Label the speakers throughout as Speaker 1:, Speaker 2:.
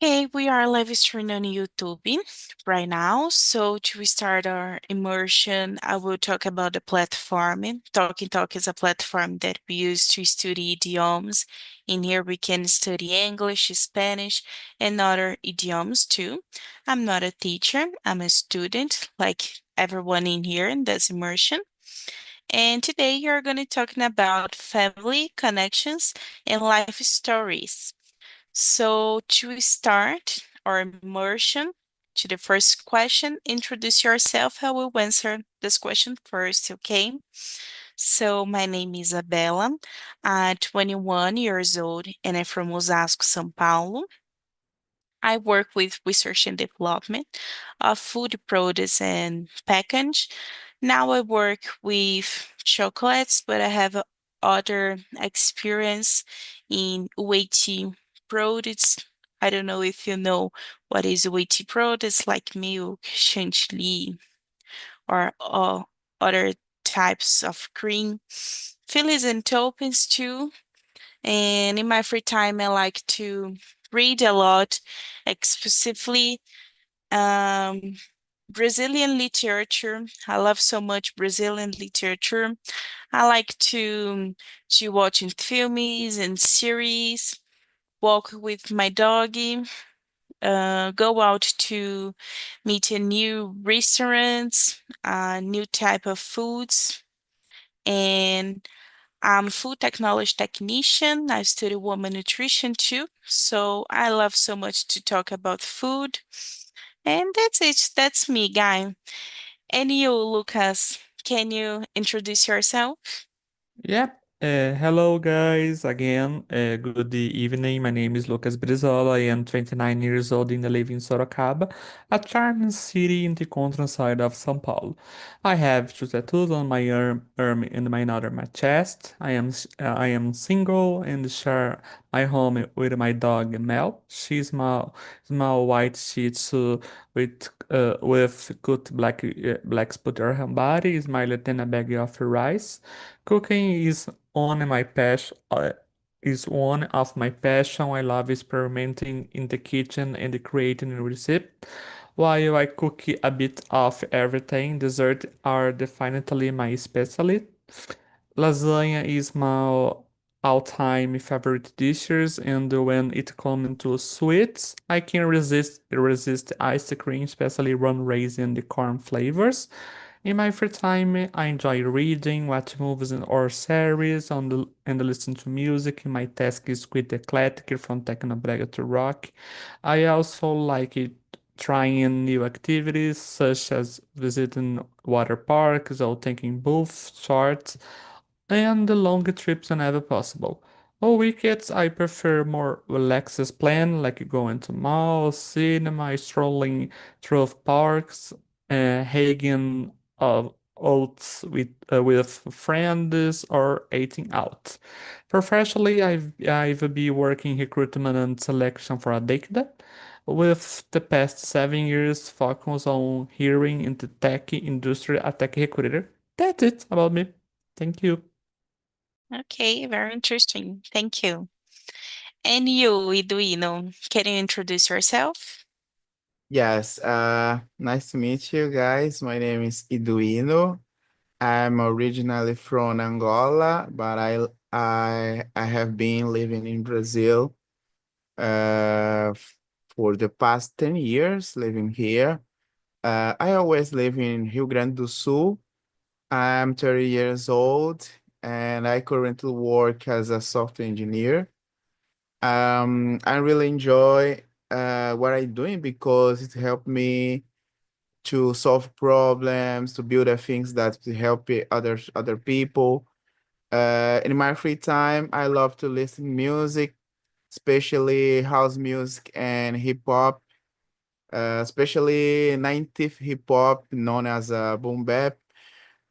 Speaker 1: Okay, we are live streaming on YouTube right now. So to start our immersion, I will talk about the platform. Talking Talk is a platform that we use to study idioms. In here, we can study English, Spanish, and other idioms too. I'm not a teacher, I'm a student, like everyone in here in this immersion. And today, you're going to talking about family connections and life stories. So to start our immersion to the first question, introduce yourself. I will answer this question first, okay? So my name is Isabella. I'm 21 years old and I'm from Osasco, São Paulo. I work with research and development of food produce and package. Now I work with chocolates, but I have other experience in weighty produce. I don't know if you know what is weighty produce like milk, chantilly, or other types of cream. Fillets and toppings too. And in my free time, I like to read a lot, specifically um, Brazilian literature. I love so much Brazilian literature. I like to watch in films and series, walk with my doggy, go out to meet a new restaurants, new type of foods, and I'm a food technology technician. I study woman nutrition too. So I love so much to talk about food. And that's it. That's me, guy. And you, Lucas, can you introduce yourself?
Speaker 2: Yep. Hello, guys. Again, good evening. My name is Lucas Brizola. I am 29 years old and I live in Sorocaba, a charming city in the countryside of São Paulo. I have two tattoos on my arm and my another my chest. I am single and share my home with my dog Mel. She's small white Shih Tzu with cute black spot on her body, smiled in a bag of rice. Cooking is one of my passion. I love experimenting in the kitchen and creating a recipe. While I cook a bit of everything, dessert are definitely my specialty. Lasagna is my all-time favorite dishes, and when it comes to sweets, I can resist ice cream, especially rum raisin and the corn flavors. In my free time, I enjoy reading, watch movies or series, and listen to music. My task is quite eclectic, from techno brega to rock. I also like it trying new activities, such as visiting water parks or taking both short and the longer trips whenever possible. On weekends, I prefer more relaxed plan, like going to malls, cinema, strolling through parks, hanging out with friends, or eating out. Professionally, I've been working recruitment and selection for a decade, with the past 7 years focus on hiring in the tech industry, a tech recruiter. That's it about me. Thank you.
Speaker 1: Okay, very interesting. Thank you. And you, Eduino, can you introduce yourself?
Speaker 3: Yes, nice to meet you guys. My name is Iduino. I'm originally from Angola, but I have been living in Brazil for the past 10 years living here. I always live in Rio Grande do Sul. I'm 30 years old and I currently work as a software engineer. I really enjoy what I'm doing because it helped me to solve problems, to build things that help other people. In my free time, I love to listen music, especially house music and hip hop, especially 90s hip hop known as boom bap.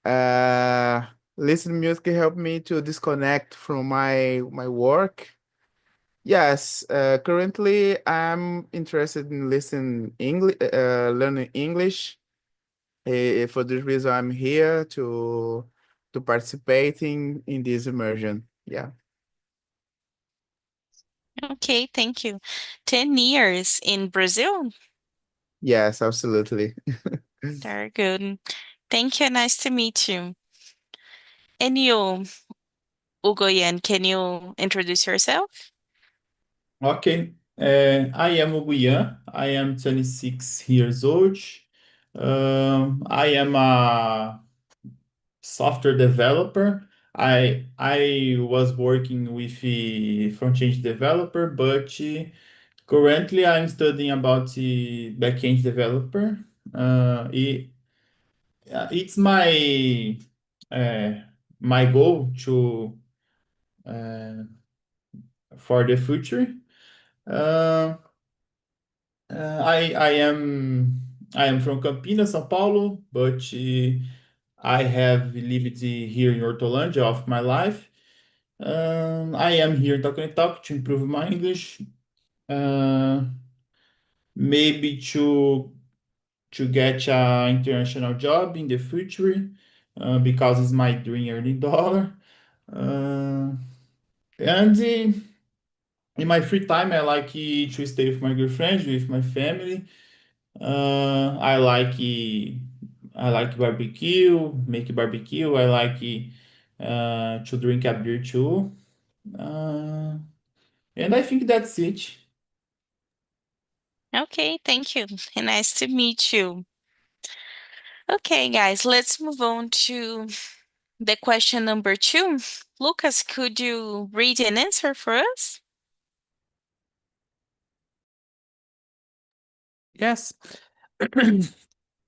Speaker 3: Uh, Listen music help me to disconnect from my work. Yes, currently I'm interested in learning English. For this reason, I'm here to participate in this immersion. Yeah.
Speaker 1: Okay, thank you. 10 years in Brazil?
Speaker 3: Yes, absolutely.
Speaker 1: Very good. Thank you. Nice to meet you. And you, Ugoyen, can you introduce yourself?
Speaker 4: Okay. I am Uguian. I am 26 years old. I am a software developer. I was working with a front-end developer, but currently I'm studying about the back-end developer. It's uh, my goal to uh, for the future. Uh, I am from Campinas, São Paulo, but I have lived here in Hortolândia of my life. I am here in TalkNtalk to improve my English, uh, maybe to get an international job in the future, because it's my dream earning dollar. Uh, and in my free time, I like to stay with my girlfriend, with my family. I like barbecue, make barbecue. I like to drink a beer too. Uh, and I think that's it.
Speaker 1: Okay, thank you. And nice to meet you. Okay, guys, let's move on to the question number 2. Lucas, could you read an answer for us?
Speaker 2: Yes.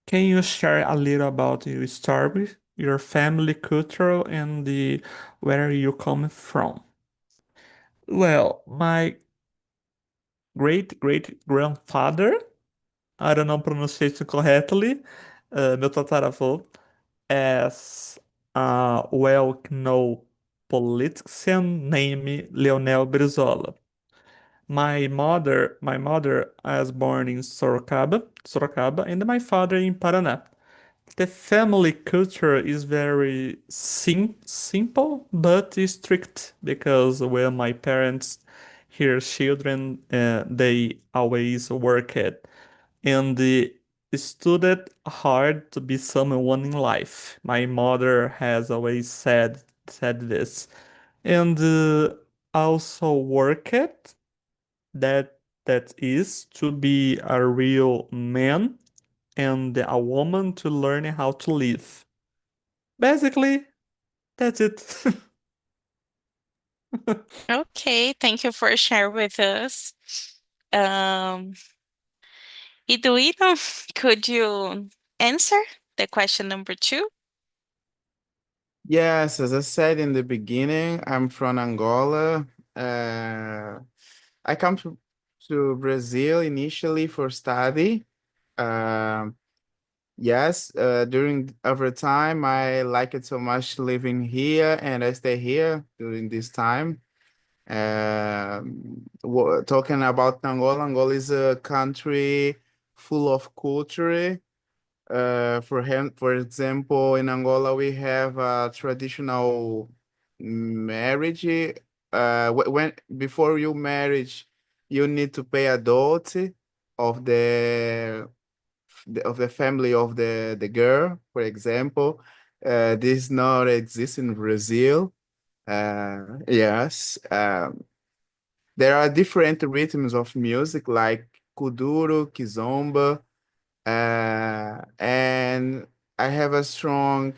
Speaker 2: Can you share a little about your story, your family culture, and the where you come from? Well, my great great grandfather, I don't know pronunciation correctly, meu tataravô, as a well-known politician named Leonel Brizola. My mother was born in Sorocaba, and my father in Paraná. The family culture is very simple but strict because when my parents hear children, they always work it and they studied hard to be someone in life. My mother has always said this, and also work it that is to be a real man and a woman to learn how to live. Basically, that's it.
Speaker 1: Okay, thank you for sharing with us. Um, Iduino, could you answer the question number 2?
Speaker 3: Yes, as I said in the beginning, I'm from Angola. Uh, I come to Brazil initially for study. Um, yes, during over time, I like it so much living here, and I stay here during this time. Talking about Angola, Angola is a country full of culture. For example, in Angola, we have a traditional marriage. When before you marriage, you need to pay adult of the family of the girl. For example, this not exists in Brazil. Yes. There are different rhythms of music like kuduro, kizomba, and I have a strong.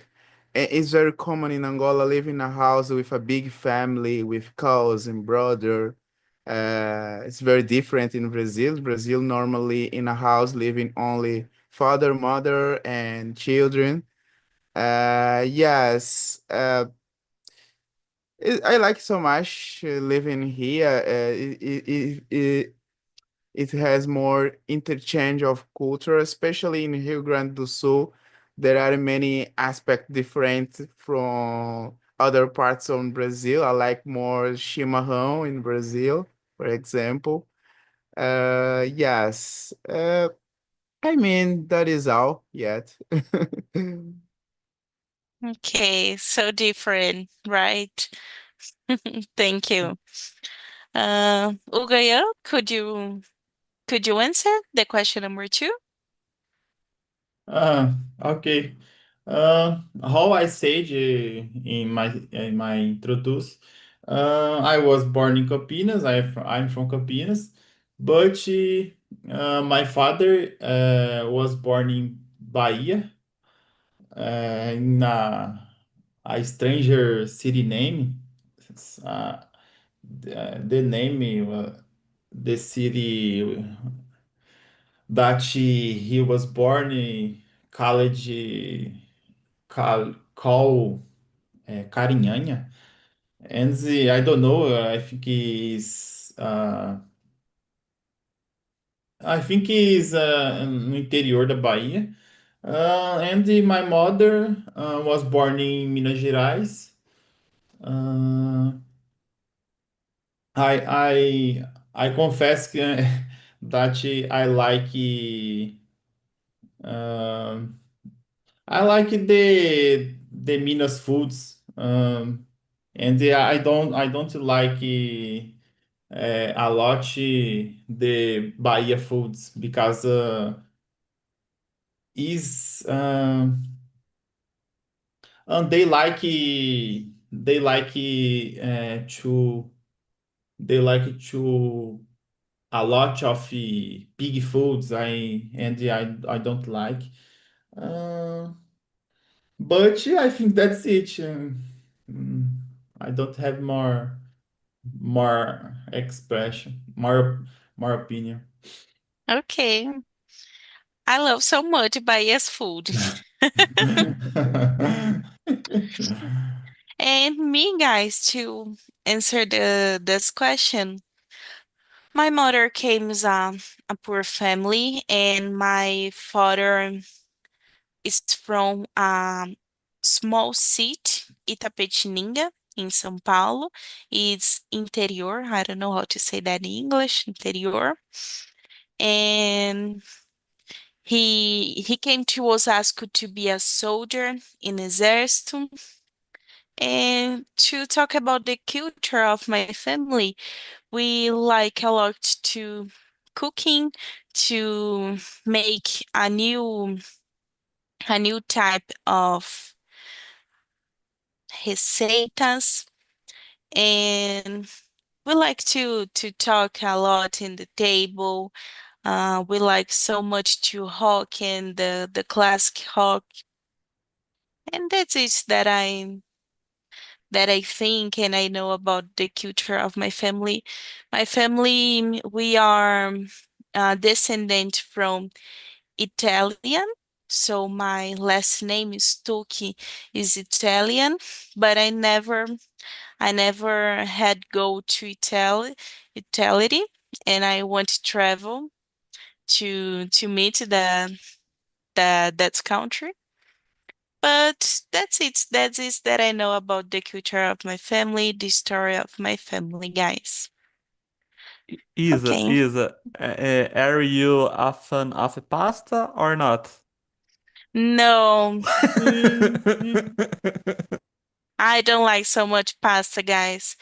Speaker 3: It's very common in Angola live in a house with a big family with cows and brother. It's very different in Brazil. Brazil normally in a house living only father, mother, and children. Yes. I like so much living here. It has more interchange of culture, especially in Rio Grande do Sul. There are many aspects different from other parts of Brazil. I like more chimarrão in Brazil, for example. Yes. I mean, that is all yet.
Speaker 1: Okay, so different, right? Thank you. Ugaya, could you answer the question number two?
Speaker 4: Okay. How I said in my introduce, I was born in Campinas. I'm from Campinas, but my father was born in Bahia, in a stranger city name. Uh, the name, the city that he was born in, college, call Carinhanha. And I don't know, I think he's no interior da Bahia. And my mother was born in Minas Gerais. Uh, I confess that um, I like the Minas foods. And I don't like a lot the Bahia foods because is and they like to a lot of pig foods. I don't like. Uh, but I think that's it. Mm, I don't have more expression, more opinion.
Speaker 1: Okay. I love so much Bahia's food. And me, guys, to answer this question, my mother came as a poor family, and my father is from a small city, Itapetininga, in São Paulo. It's interior. I don't know how to say that in English, interior. And he came to Osasco to be a soldier in Exército. And to talk about the culture of my family, we like a lot to cooking, to make a new type of receitas, and we like to talk a lot in the table. We like so much to rock and the classic rock, and that's it that I think and I know about the culture of my family. My family, we are descendant from Italian. So my last name is Stucchi is Italian, but I never had go to Italy, and I want to travel to meet that country. But that's it. That's it that I know about the culture of my family, the story of my family, guys.
Speaker 2: Isa,
Speaker 1: Okay.
Speaker 2: Isa, are you a fan of pasta or not?
Speaker 1: No, I don't like so much pasta, guys.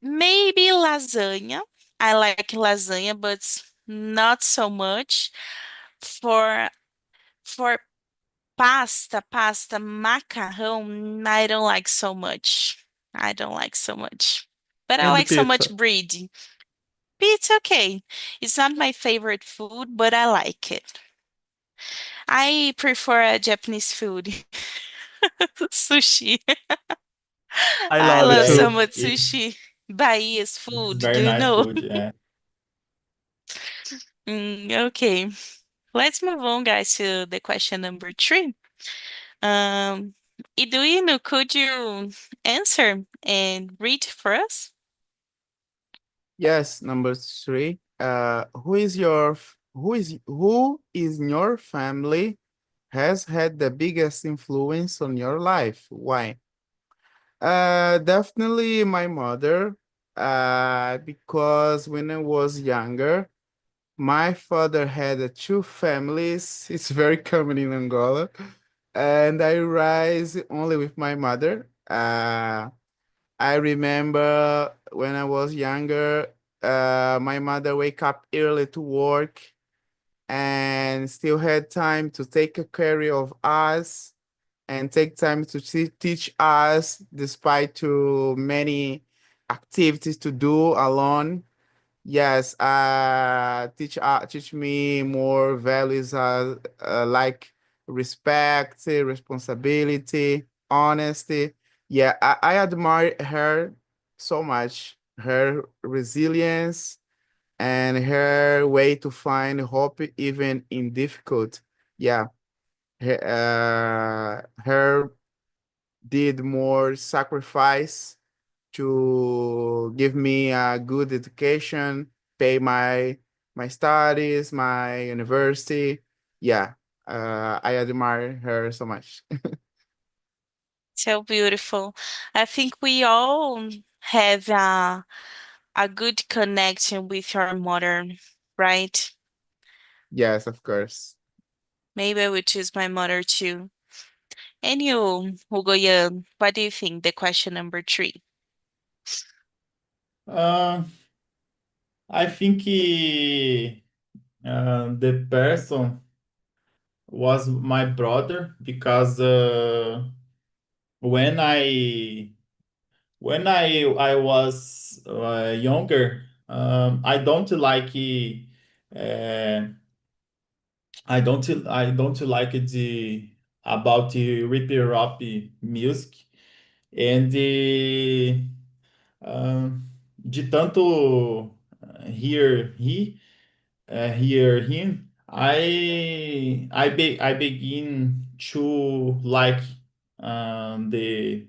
Speaker 1: Maybe lasagna. I like lasagna, but not so much. For for pasta, macarrão, I don't like so much. I don't like so much. But I
Speaker 2: And the
Speaker 1: like so much
Speaker 2: pizza?
Speaker 1: bread. Pizza, okay. It's not my favorite food, but I like it. I prefer Japanese food. Sushi.
Speaker 2: I
Speaker 1: I
Speaker 2: love it
Speaker 1: love
Speaker 4: Yeah,
Speaker 1: so
Speaker 2: too.
Speaker 1: much
Speaker 4: it's
Speaker 1: sushi. Bahia's
Speaker 4: it's
Speaker 1: food,
Speaker 4: very
Speaker 1: do you
Speaker 4: nice
Speaker 1: know?
Speaker 4: food. Yeah.
Speaker 1: Okay. Let's move on, guys, to the question number three. Um, Eduino, could you answer and read for us?
Speaker 3: Yes, number three. Who is in your family has had the biggest influence on your life? Why? Definitely my mother. Because when I was younger, my father had two families. It's very common in Angola, and I rise only with my mother. I remember when I was younger, my mother wake up early to work and still had time to take care of us and take time to teach us despite too many activities to do alone. Yes, teach me more values like respect, responsibility, honesty. Yeah, I admire her so much. Her resilience and her way to find hope even in difficult. Yeah, her did more sacrifice to give me a good education, pay my studies, my university. Yeah, I admire her so much.
Speaker 1: So beautiful. I think we all have a good connection with our mother, right?
Speaker 3: Yes, of course.
Speaker 1: Maybe I would choose my mother too. And you, Hugo, Yan, what do you think? The question number three.
Speaker 4: Uh, I think the person was my brother because when I when I was younger, I don't like uh, I don't like the about the rap music and de tanto hear him, I begin to like the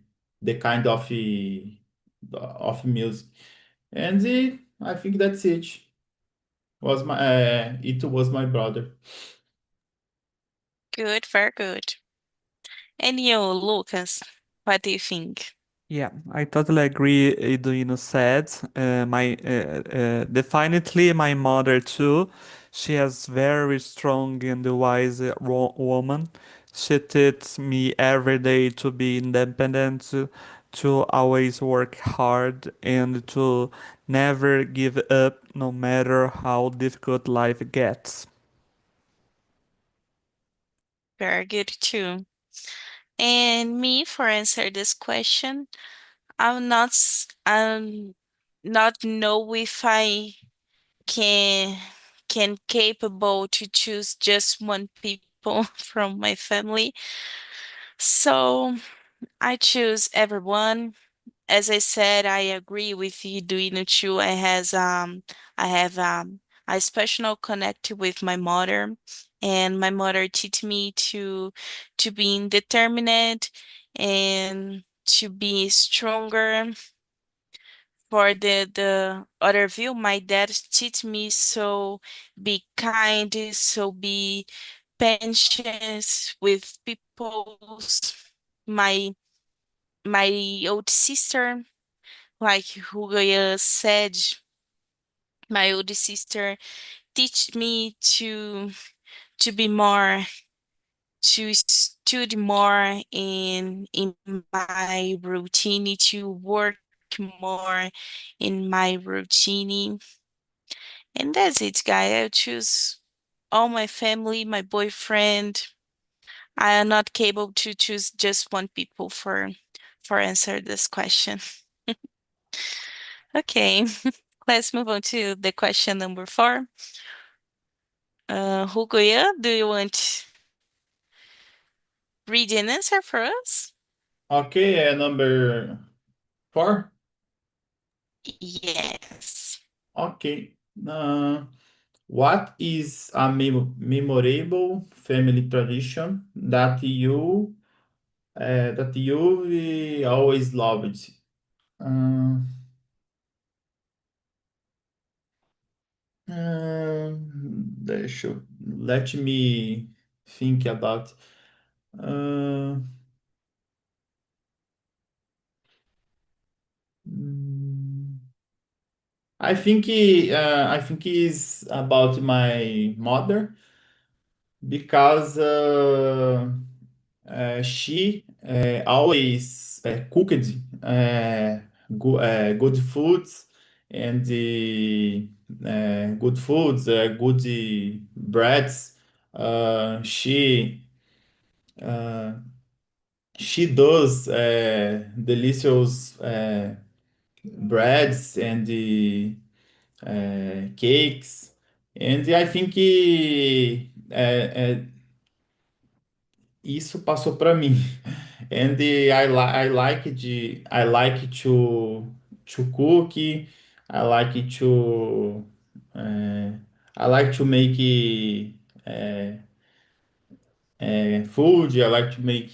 Speaker 4: kind of music, and I think that's it. It was my brother.
Speaker 1: Good, very good. And you, Lucas, what do you think?
Speaker 2: Yeah, I totally agree. Eduino said, definitely my mother too. She is very strong and wise woman. She teaches me every day to be independent, to always work hard, and to never give up, no matter how difficult life gets.
Speaker 1: Very good too. And me, for answer this question, I'm not know if I can can capable to choose just one people from my family. So I choose everyone. As I said, I agree with you doing it too. I have a special connect with my mother, and my mother teach me to be determined and to be stronger. For the other view, my dad teach me so be kind, so be patient with people's my my old sister, like Hugo said, my older sister teach me to be more to study more in my routine, to work more in my routine. And that's it, guys. I choose all my family, my boyfriend. I am not capable to choose just one people for answer this question. Okay, let's move on to the question number four. Hugoya, do you want read an answer for us?
Speaker 4: Okay, number 4.
Speaker 1: Yes.
Speaker 4: Okay. Uh, what is a memorable family tradition that you always loved? Uh, let me think about. Uh, mm, I think it's about my mother because she always cooked good foods and the good foods, good breads. Uh, she uh, she does delicious breads and the cakes, and I think isso passou para mim. And I like to cook. I like to uh, I like to make food. I like to make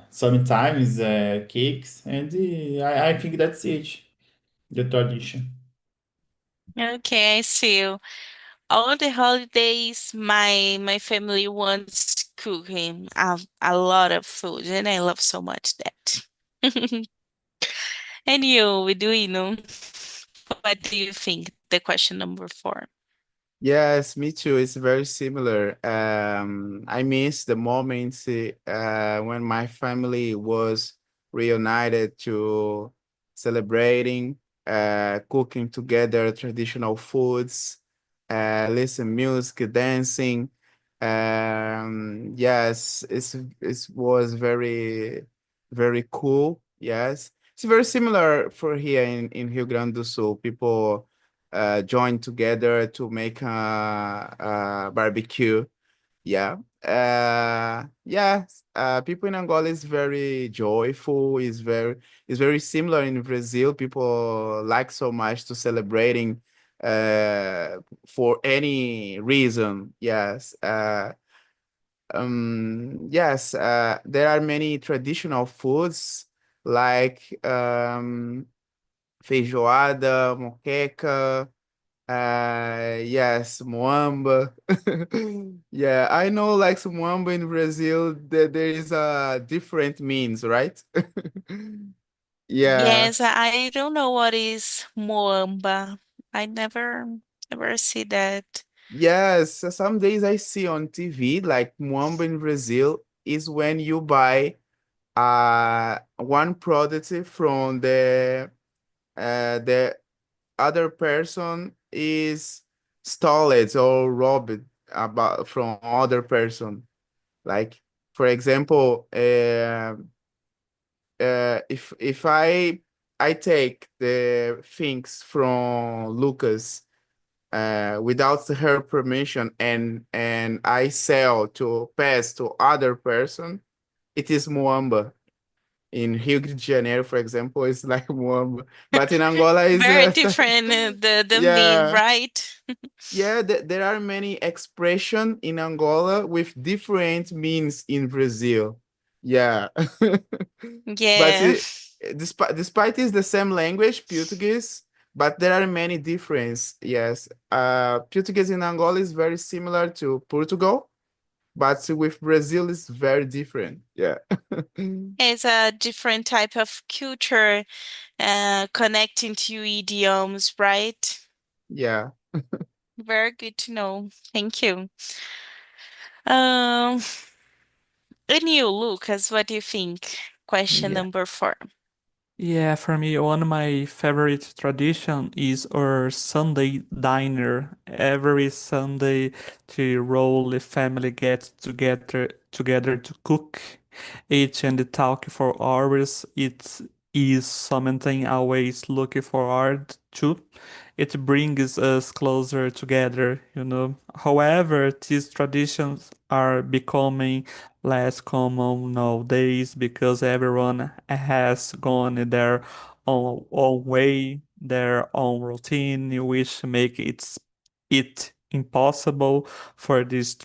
Speaker 4: sometimes cakes, and I think that's it. The tradition.
Speaker 1: Okay, I see. All the holidays, my family wants cooking a lot of food, and I love so much that. And you, Eduino, what do you think? The question number four.
Speaker 3: Yes, me too. It's very similar. I miss the moments when my family was reunited to celebrating, cooking together traditional foods, listen music, dancing. Yes, it was very cool. Yes, it's very similar for here in Rio Grande do Sul. People join together to make a barbecue. Yeah. Yeah. People in Angola is very joyful. Is very similar in Brazil. People like so much to celebrating for any reason. Yes. Yes. There are many traditional foods like feijoada, moqueca. Yes, Moamba. Yeah, I know like Moamba in Brazil, there is a different means, right? Yeah.
Speaker 1: Yes, I don't know what is Moamba. I never see that.
Speaker 3: Yes, some days I see on TV like Moamba in Brazil is when you buy one product from the other person is stole it or robbed about from other person. Like, for example, if I take the things from Lucas without her permission and I sell to pass to other person, it is Muamba. In Rio de Janeiro, for example, it's like Muamba, but in Angola is
Speaker 1: Very different, the mean,
Speaker 3: yeah.
Speaker 1: right?
Speaker 3: Yeah, there are many expression in Angola with different means in Brazil. Yeah. But
Speaker 1: Yeah.
Speaker 3: despite it's the same language, Portuguese, but there are many difference. Yes. Portuguese in Angola is very similar to Portugal, but with Brazil is very different. Yeah.
Speaker 1: It's a different type of culture connecting to idioms, right?
Speaker 3: Yeah.
Speaker 1: Very good to know. Thank you. Um, and you, Lucas, what do you think? Question
Speaker 2: Yeah.
Speaker 1: number four.
Speaker 2: Yeah, for me, one of my favorite tradition is our Sunday diner. Every Sunday, the whole family gets together to cook, eat and talk for hours. It is something I always looking forward to. It brings us closer together. However, these traditions are becoming less common nowadays because everyone has gone their own way, their own routine, which make it impossible for this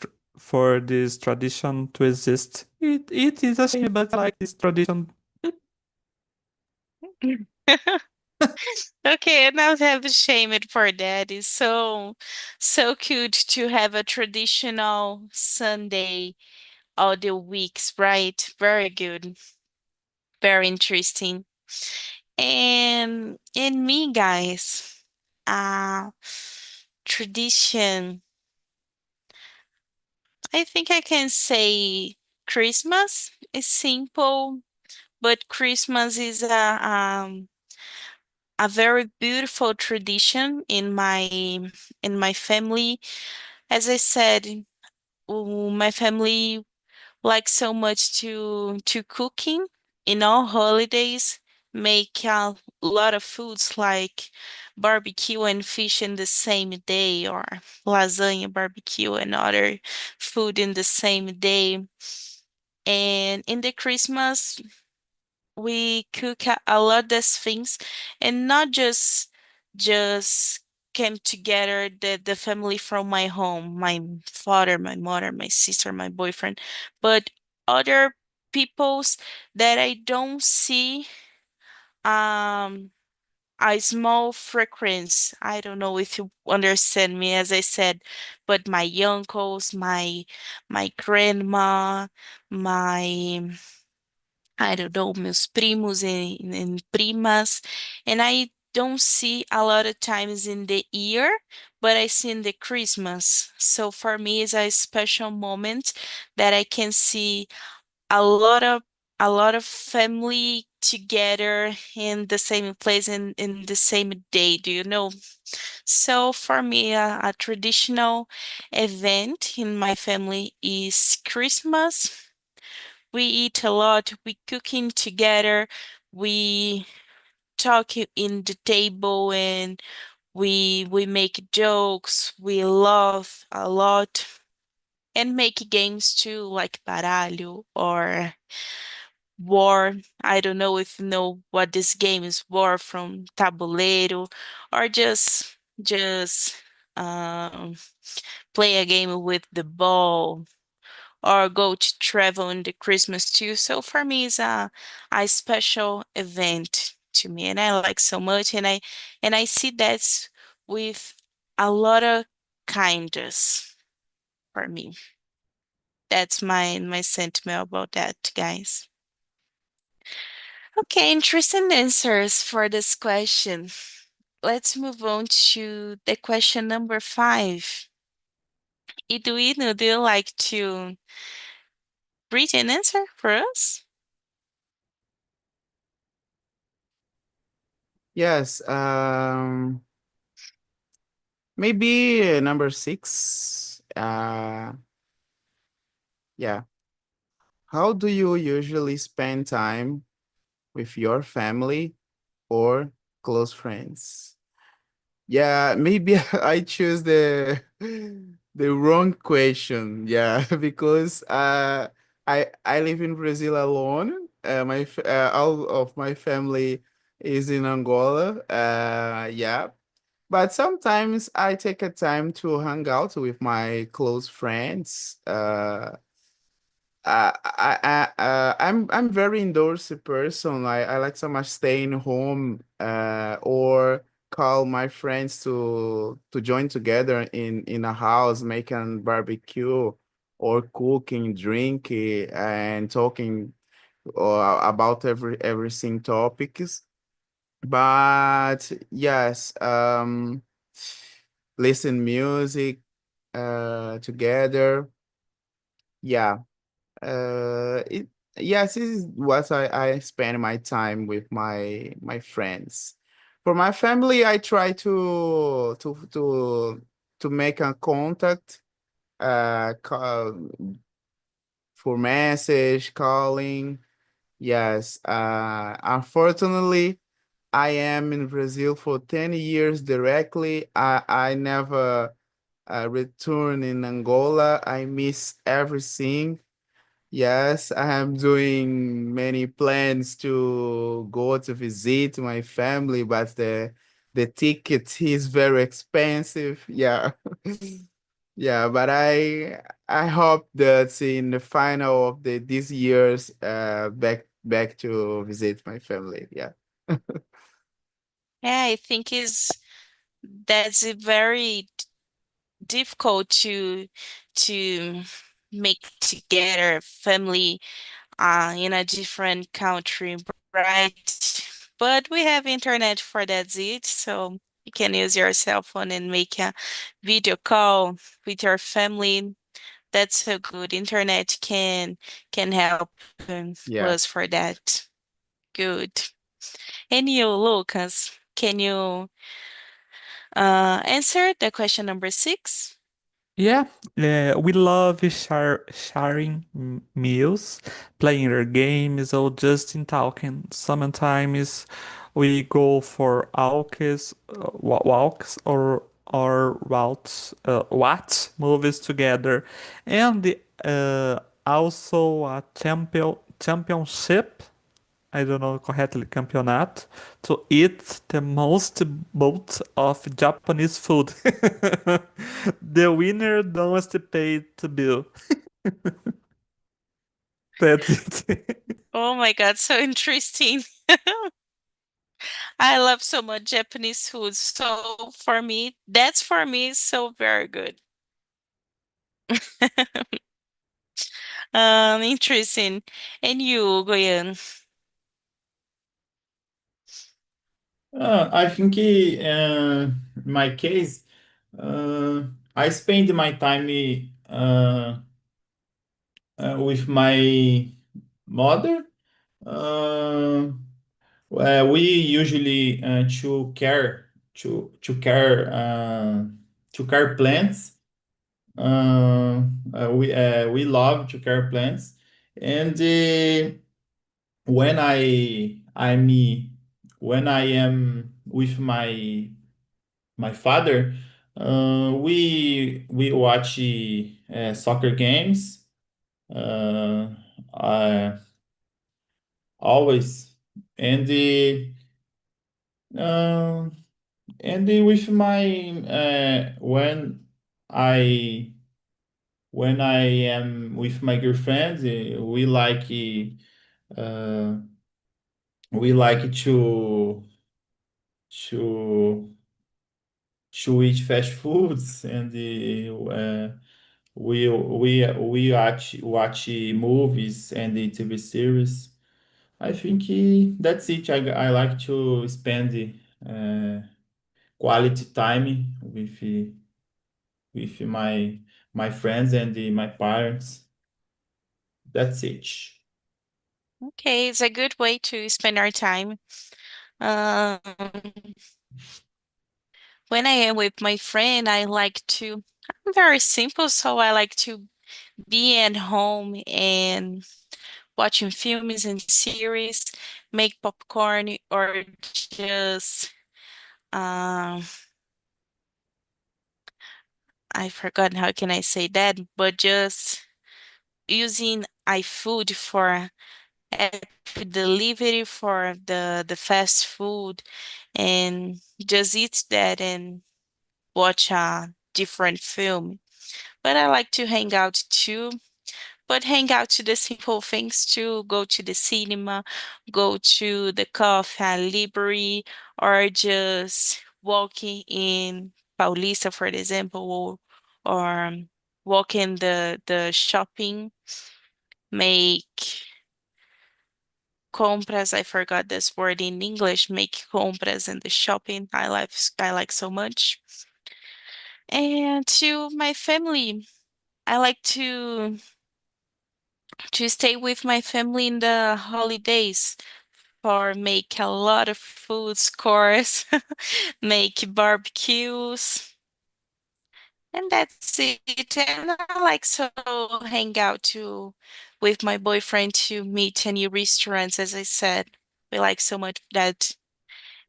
Speaker 2: tradition to exist. It is a shame, but I like this tradition.
Speaker 1: Okay, and I'll have shamed for that. It's so cute to have a traditional Sunday all the weeks, right? Very good. Very interesting. And me, guys, uh, tradition. I think I can say Christmas is simple but Christmas is a very beautiful tradition in my family. As I said, my family likes so much to cooking in all holidays, make a lot of foods like barbecue and fish in the same day, or lasagna, barbecue, and other food in the same day. And in the Christmas, we cook a lot of things, and not just came together the family from my home, my father, my mother, my sister, my boyfriend, but other peoples that I don't see um a small frequency. I don't know if you understand me, as I said, but my uncles, my grandma, my I don't know, meus primos and primas, and I don't see a lot of times in the year, but I see in the Christmas. So for me, it's a special moment that I can see a lot of a lot of family together in the same place and in the same day, do you know? So for me, a traditional event in my family is Christmas. We eat a lot, we cooking together, we talk in the table, and we make jokes, we laugh a lot, and make games too, like baralho or war. I don't know if you know what this game is, war from tabuleiro, or just um play a game with the ball, or go to travel in the Christmas too. So for me, it's a special event to me, and I like so much, and I see that's with a lot of kindness for me. That's my sentiment about that, guys. Okay, interesting answers for this question. Let's move on to the question number 5. Eduino, do you like to read an answer for us?
Speaker 3: Yes, maybe number 6. Yeah. How do you usually spend time with your family or close friends? Yeah, maybe I choose the wrong question. Yeah, because I live in Brazil alone. All of my family is in Angola. Yeah, but sometimes I take a time to hang out with my close friends. I'm very indoorsy person. I like so much staying home, or call my friends to join together in a house, making barbecue or cooking, drinking, and talking about everything topics. But yes, listen music together. Yeah. It Yes, this is what I spend my time with my friends. For my family, I try to make a contact, call, for message, calling. Yes. Unfortunately, I am in Brazil for 10 years directly. I never return in Angola. I miss everything. Yes, I am doing many plans to go to visit my family, but the ticket is very expensive. Yeah. Yeah, but I hope that in the final of the this year's back to visit my family. Yeah.
Speaker 1: Yeah, I think is that's a very difficult to make together family in a different country, right? But we have internet for that, it, so you can use your cell phone and make a video call with your family. That's so good. Internet can help
Speaker 3: Yeah.
Speaker 1: us for that. good. And you, Lucas, can you answer the question number 6?
Speaker 2: Yeah, we love sharing meals, playing our games, or just in talking. Sometimes we go for walks or watch movies together, and also a championship. I don't know correctly, campeonato, to eat the most boat of Japanese food. The winner don't pay the bill. That's it.
Speaker 1: Oh my God, so interesting. I love so much Japanese food. So for me, that's for me so very good. Interesting. And you, Goyan?
Speaker 4: I think in my case, uh, I spend my time with my mother. Uh, we usually to care plants. We love to care plants, and when when I am with my father, we watch soccer games. Uh, Always, and um with my I when I am with my girlfriend, uh, we like to eat fast foods, and we watch movies and the TV series. I think that's it. I like to spend uh, quality time with my friends and my parents. That's it.
Speaker 1: Okay, it's a good way to spend our time. Um, when I am with my friend, I'm very simple, so I like to be at home and watching films and series, make popcorn, or just, um, I forgot how can I say that, but just using iFood for app delivery for the fast food and just eat that and watch a different film. But I like to hang out too. But hang out to the simple things too. Go to the cinema, go to the coffee library, or just walking in Paulista, for example, or walk in the shopping, make compras. I forgot this word in English. Make compras in the shopping. I like so much. And to my family, I like to stay with my family in the holidays or make a lot of foods, course, make barbecues, and that's it. And I like so hang out to with my boyfriend to meet new restaurants, as I said. We like so much that.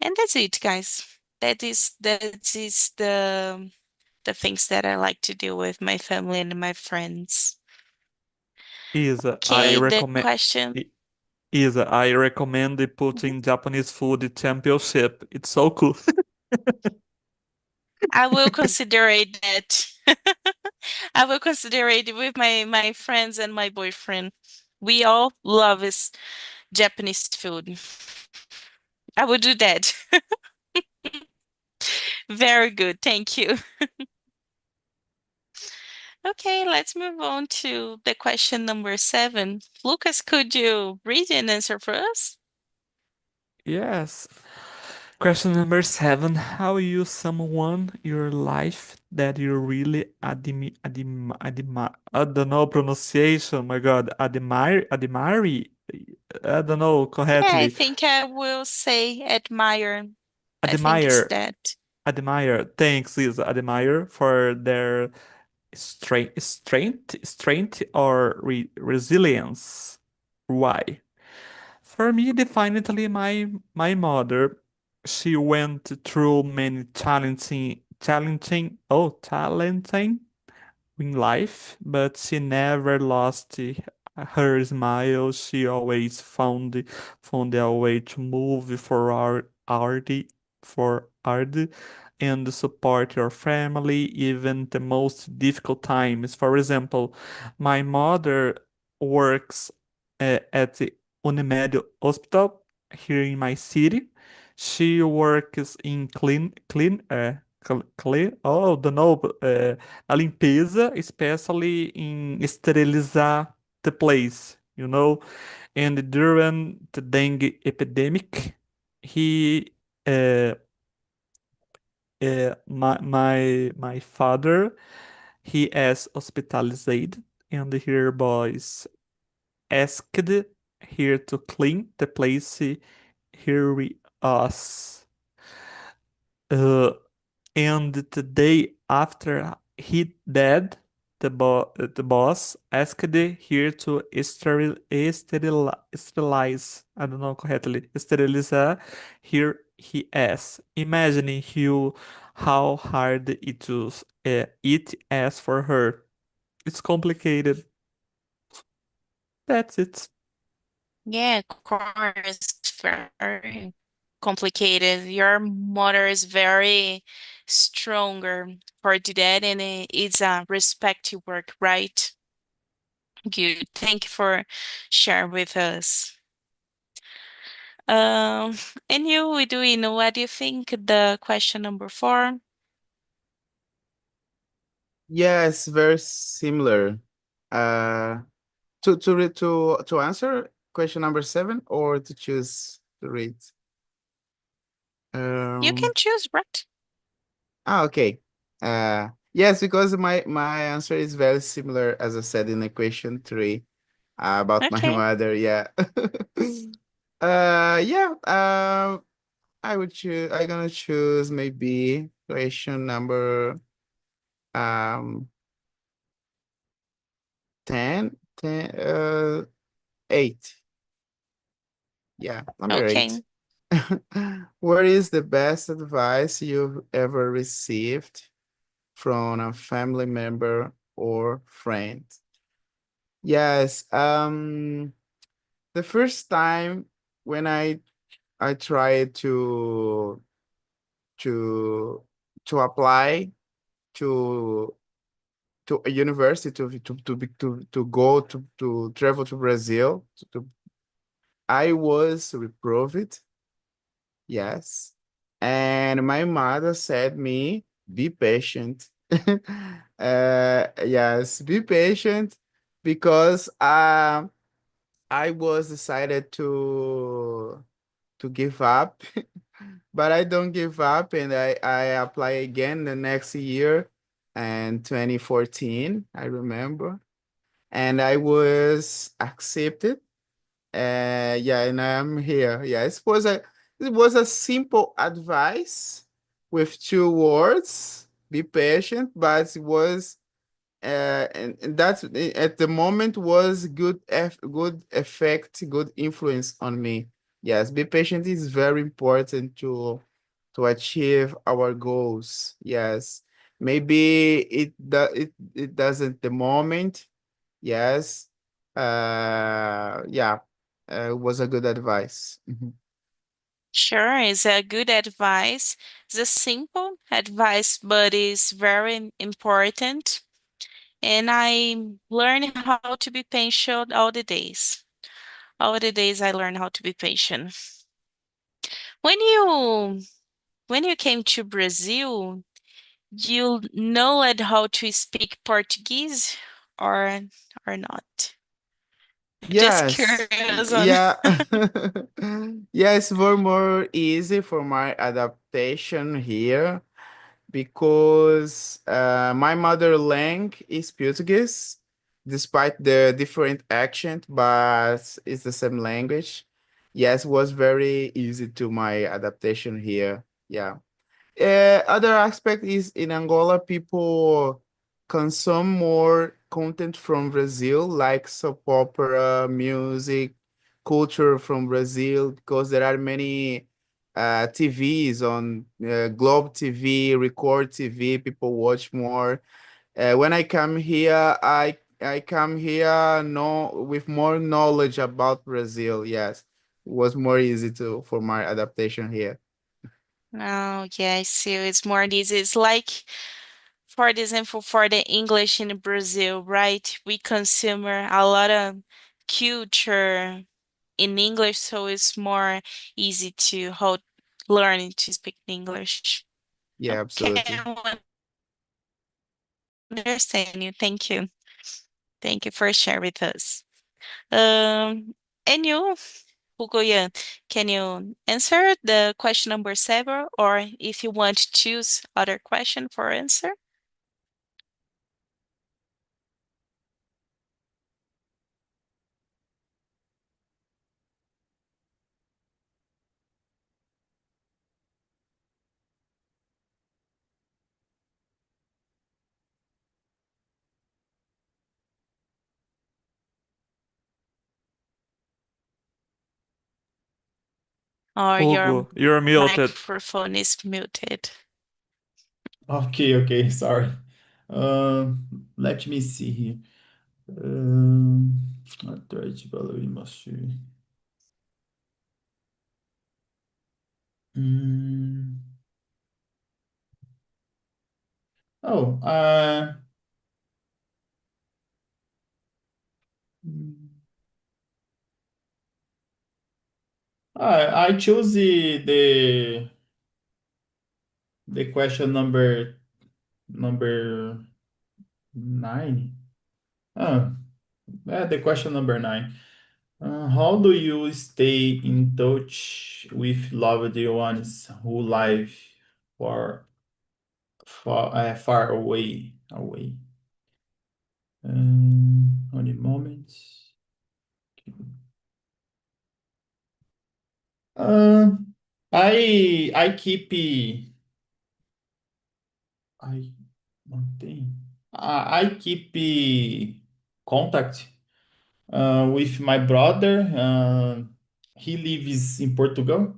Speaker 1: And that's it, guys. That is the things that I like to do with my family and my friends.
Speaker 2: I
Speaker 1: Okay, the
Speaker 2: recommend.
Speaker 1: question.
Speaker 2: I recommend the
Speaker 1: Mhm.
Speaker 2: putting Japanese food championship. It's so cool.
Speaker 1: I will consider it that. I will consider it with my friends and my boyfriend. We all love is Japanese food. I will do that. Very good. Thank you. Okay, let's move on to the question number 7. Lucas, could you read and answer for us?
Speaker 2: Yes. Question number 7. How you someone your life that you really I don't know pronunciation. My God, admire. I don't know
Speaker 1: Yeah, I
Speaker 2: correctly.
Speaker 1: think I will say admire. I think it's
Speaker 2: Admire,
Speaker 1: that.
Speaker 2: admire. Thanks, Lisa. Admire for their strength or resilience. Why? For me, definitely my mother. She went through many challenging in life, but she never lost her smile. She always found a way to move forward and support your family, even the most difficult times. For example, my mother works at the Unimed Hospital here in my city. She works in clean, oh, don't know, a limpeza, especially in sterilizar the place, you know. And during the dengue epidemic, he, uh, my father, he is hospitalized, and her boys asked here to clean the place here with us. Uh, and the day after he died, the boss asked here to sterilize. I don't know correctly. Sterilize. Here he is. Imagining you how hard it is for her. It's complicated. That's it.
Speaker 1: Yeah, of course, very complicated. Your mother is very stronger for do that, and it's a respect to work, right? Good. Thank you for sharing with us. Um, and you, do you know what do you think the question number 4?
Speaker 3: Yes, very similar. Uh, to answer question number 7 or to choose to read?
Speaker 1: You can
Speaker 3: Um,
Speaker 1: choose, right?
Speaker 3: okay. Yes, because my answer is very similar as I said in the question 3 about my
Speaker 1: Okay.
Speaker 3: mother. Yeah. Yeah. I would choose. I'm gonna choose maybe question number um 8. Yeah, number 8.
Speaker 1: Okay.
Speaker 3: What is the best advice you've ever received from a family member or friend? Yes, the first time when I tried to to apply to a university to go to travel to Brazil, I was reproved. Yes. And my mother said me, be patient. Yes, be patient because I was decided to give up, but I don't give up and I apply again the next year and 2014, I remember. And I was accepted. Yeah, and I'm here. Yeah, it was a simple advice with 2 words. Be patient, but it was and that's at the moment was good effect, good influence on me. Yes, be patient is very important to achieve our goals. Yes, maybe it doesn't the moment. Yes. Yeah. It was a good advice. Mhm.
Speaker 1: Sure, it's a good advice. It's a simple advice, but it's very important. And I learn how to be patient all the days. All the days I learn how to be patient. When you when you came to Brazil, you know it how to speak Portuguese or or not? Just
Speaker 3: Yes.
Speaker 1: curious on.
Speaker 3: Yeah. Yes, were more easy for my adaptation here because my mother language is Portuguese. despite the different accent, but it's the same language. Yes, was very easy to my adaptation here. Yeah. Other aspect is in Angola, people consume more content from Brazil, like soap opera, music, culture from Brazil, because there are many TVs on Globe TV, Record TV. People watch more. When I come here, I come here with more knowledge about Brazil. Yes, it was more easy to for my adaptation here.
Speaker 1: Oh, yeah, I see. It's more this. It's like, for example, for the English in Brazil, right? We consume a lot of culture in English, so it's more easy to hold learning to speak English.
Speaker 3: Yeah,
Speaker 1: Okay,
Speaker 3: absolutely.
Speaker 1: I understand you. Thank you. Thank you for sharing with us. And you, Hugoyan, can you answer the question number 7, or if you want to choose other question for answer? Or your
Speaker 2: Hugo, you're muted.
Speaker 1: microphone is muted.
Speaker 4: Okay, okay, sorry. Let me see here. Atrás de valor e mastery. Hmm. Oh, I choose the question number 9. Ah, the question number 9. How do you stay in touch with loved ones who live far, far away? Away. Only moments. Uh, I keep I mantém. I keep contact with my brother. He lives in Portugal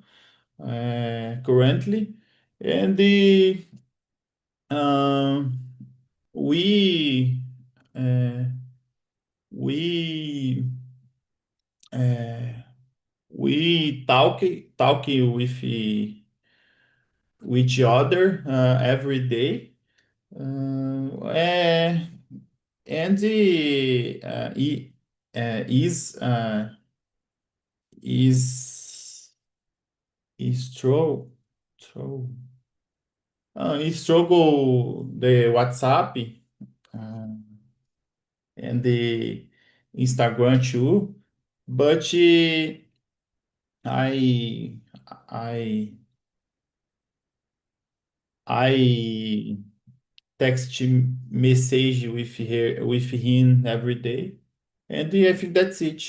Speaker 4: currently, and um, we uh, we uh, we talk with each other every day. And he is is throw he struggle the WhatsApp uh, and the Instagram too, but I I I text message with him every day, and I think that's it.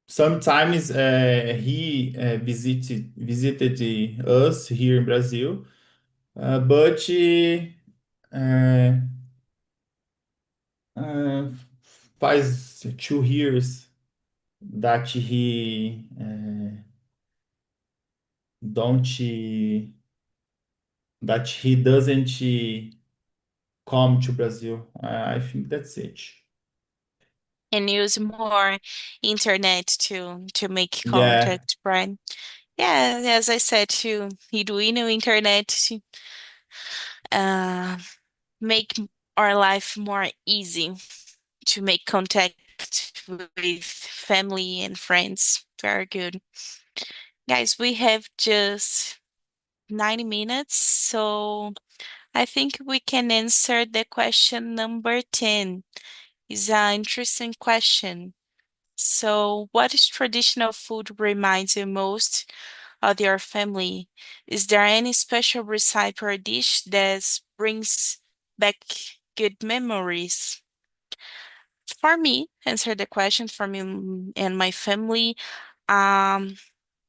Speaker 4: Sometimes he visited us here in Brazil, but uh, uh, faz 2 years that he don't that he doesn't come to Brazil. I think that's it.
Speaker 1: And use more internet to make
Speaker 4: Yeah,
Speaker 1: contact, right? Yeah, as I said too, Arduino internet uh, make our life more easy to make contact with family and friends. Very good. Guys, we have just 90 minutes, so I think we can answer the question number 10. It's an interesting question. So, what is traditional food reminds you most of your family? Is there any special recipe or dish that brings back good memories. For me, answer the question for me and my family. Um,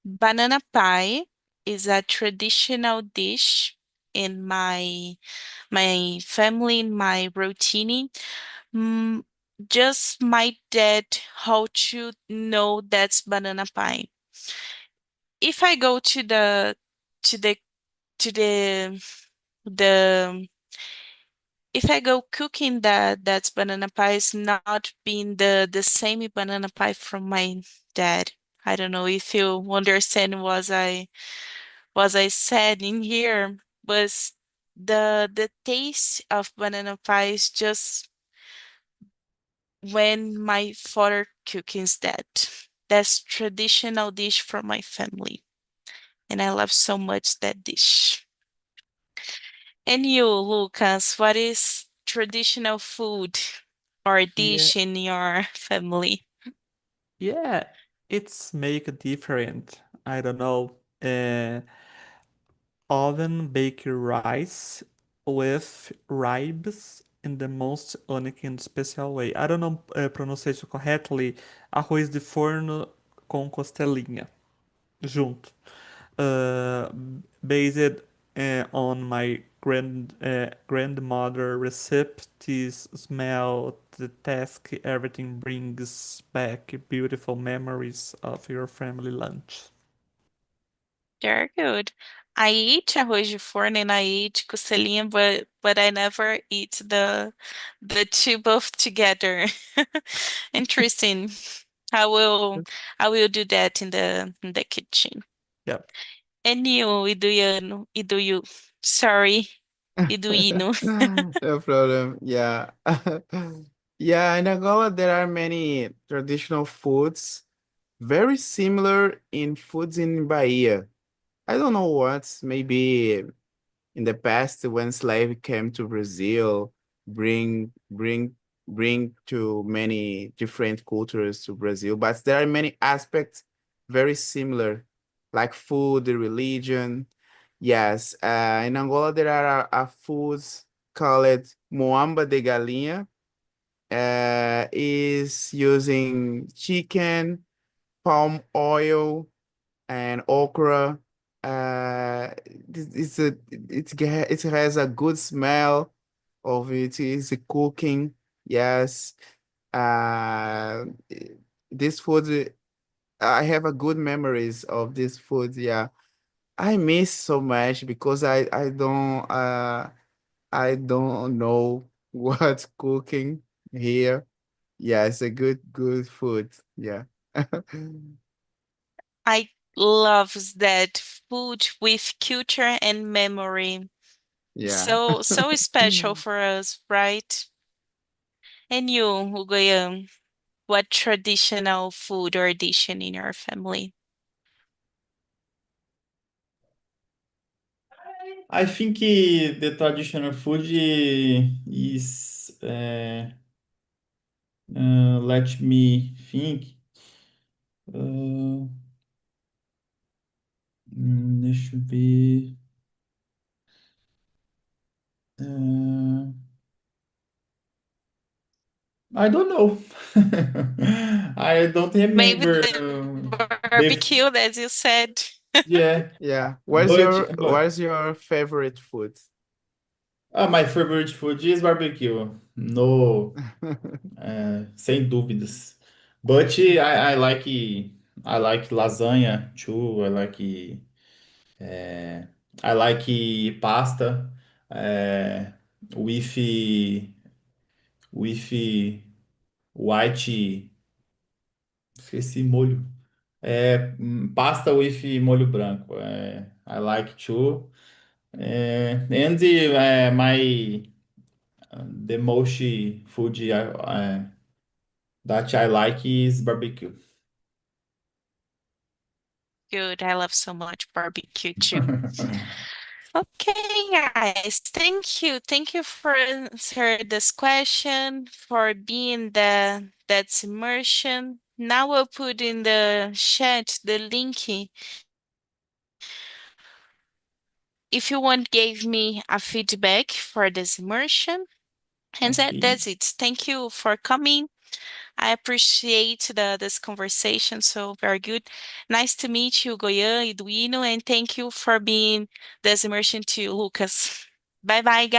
Speaker 1: Banana pie is a traditional dish in my family, in my routine. Mm, just my dad how to know that's banana pie. If I go to the to the if I go cooking that's banana pie is not being the same banana pie from my dad. I don't know if you understand was I said in here was the taste of banana pie is just when my father cooks that. That's traditional dish from my family, and I love so much that dish. And you, Lucas, what is traditional food or
Speaker 2: Yeah,
Speaker 1: dish in your family?
Speaker 2: yeah, it's make a different. I don't know. Oven baked rice with ribs in the most unique and special way. I don't know pronunciation correctly. Arroz de forno com costelinha junto. Uh, Based on my grandmother recipes, smell, the task, everything brings back beautiful memories of your family lunch.
Speaker 1: Very good. I eat arroz de forno and I eat costelinha, but I never eat the two both together. Interesting. I will I will do that in the kitchen.
Speaker 2: Yeah.
Speaker 1: And you, Iduiano, sorry, Iduino.
Speaker 3: No problem. Yeah. Yeah, in Angola there are many traditional foods, very similar in foods in Bahia. I don't know what, maybe in the past when slave came to Brazil, bring bring bring to many different cultures to Brazil, but there are many aspects very similar, like food, the religion. Yes, in Angola there are foods called moamba de galinha. Is using chicken, palm oil, and okra. It's it has a good smell of it. It's cooking. Yes. Uh, this food, I have a good memories of this food. Yeah. I miss so much because I don't know what's cooking here. Yeah, it's a good food. Yeah.
Speaker 1: I love that food with culture and memory.
Speaker 3: Yeah.
Speaker 1: So special for us, right? And you, Ugoyan, what traditional food or dish in your family?
Speaker 4: I think the traditional food is let me think. Uh, Deixa eu ver. Uh, I don't know. I don't
Speaker 1: Maybe
Speaker 4: remember
Speaker 1: the
Speaker 4: the
Speaker 1: barbecue, as you said.
Speaker 4: yeah,
Speaker 3: Yeah.
Speaker 4: but
Speaker 3: Where's your favorite food?
Speaker 4: my favorite food is barbecue. No, sem dúvidas. But I like lasagna too. I like pasta with white. Esqueci molho. Pasta with molho branco. I like too. And my the most food that I like is barbecue.
Speaker 1: Good. I love so much barbecue too. Okay, guys. Thank you. Thank you for answering this question, for being that immersion. Now we'll put in the chat the link. If you want, give me a feedback for this immersion. And
Speaker 4: Okay.
Speaker 1: that's it. Thank you for coming. I appreciate this conversation. So very good. Nice to meet you, Goyan, Eduino, and thank you for being this immersion to Lucas. Bye bye, guys.